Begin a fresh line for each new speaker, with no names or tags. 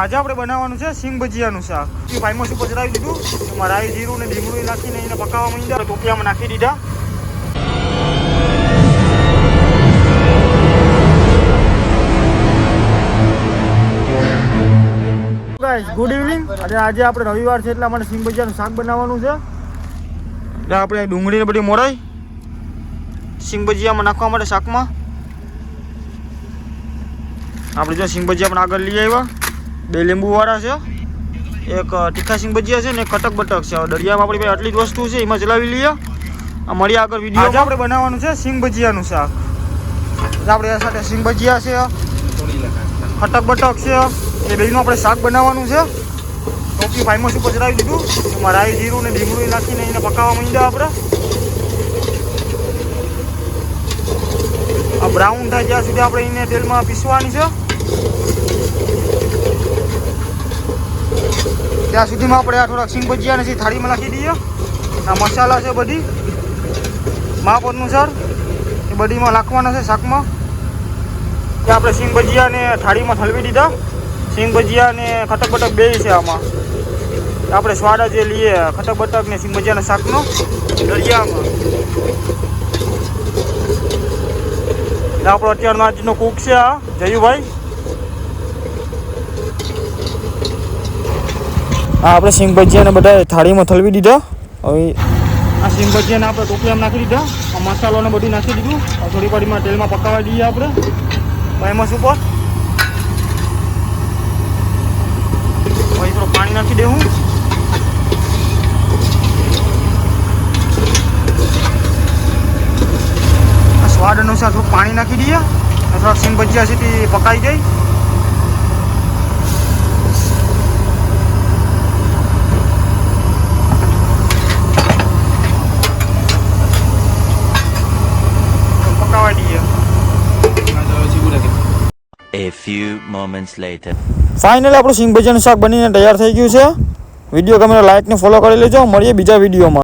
આજે આપણે બનાવવાનું છે સિંગ ભજીયાનું શાક. ભાઈમાં શું પચરાવી દીધું, એમાં રાઈ જીરું ને લીમડું નાખીને એને પકાવવા માંડ્યા. ટોપિયામાં નાખી દીધા. Good evening. આજે આપણે રવિવાર છે એટલે અમારે સિંગ ભજીયાનું શાક બનાવવાનું છે. એટલે આપણે ડુંગળીને બધી મોરાઈ સિંગ ભજીયામાં નાખવા માટે શાકમાં આપણે જો સિંગ ભજીયા પણ આગળ લઈ આવ્યા. 2 લીંબુવાળા છે, એક તીખા સિંગ ભજીયા છે ને એક કટક બટક છે. દરિયામાં આપણી પાસે આટલી જ વસ્તુ છે, એમાં ચલાવી લઈએ. આ મળીએ આગળ વિડીયો. આજે આપણે બનાવવાનું છે સિંગ ભજીયાનું શાક. આપણે સાથે સિંગ ભજીયા છે, કટક બટક છે, એ બેનું આપણે શાક બનાવવાનું છે. ટોપી ભાઈમાં શું પચરાવી દીધું, એમાં રાઈ જીરું ને લીમડું નાખીને એને પકાવવા માંડ્યા. આપણે આ બ્રાઉન થાય ત્યાં સુધી આપણે એને તેલમાં પીસવાની છે. ત્યાં સુધીમાં આપણે આ થોડાક સિંગ ભજીયાને થાળીમાં નાખી દઈએ. આ મસાલા છે બધી માપ અનુસાર, એ બધીમાં નાખવાના છે શાકમાં. ત્યાં આપણે સિંગ ભજીયાને થાળીમાં ઠલવી દીધા. સિંગ ભજીયા ને ખટક બટક બે છે આમાં. આપણે સ્વાદ જે લઈએ ખટક બટક ને સિંગ ભજીયાના શાકનો દરિયામાં. આપણો અત્યારનો આજનો કુક છે આ જયુભાઈ. હા, આપણે સિંગ ભજીયાને બધા થાળીમાં ઠલવી દીધા. હવે આ સિંગ ભજીયાને આપણે ટોપિયામાં નાખી દીધા. આ મસાલોને બધું નાખી દીધું. થોડી વારમાં તેલમાં પકાવવા દઈએ આપણે એમાં ઉપર. હવે થોડું પાણી નાખી દેવું. સ્વાદ અનુસાર થોડું પાણી નાખી દઈએ. થોડાક સિંગ ભજીયા છે તે પકાઈ જાય. પકાવા દઈએ.
A few moments later.
Finally આપણું સિંગ ભજીયાનું શાક બનીને તૈયાર થઈ ગયું છે. વિડીયો ગમે તો લાઈક ને ફોલો કરી લેજો. મળીએ બીજા વિડીયોમાં.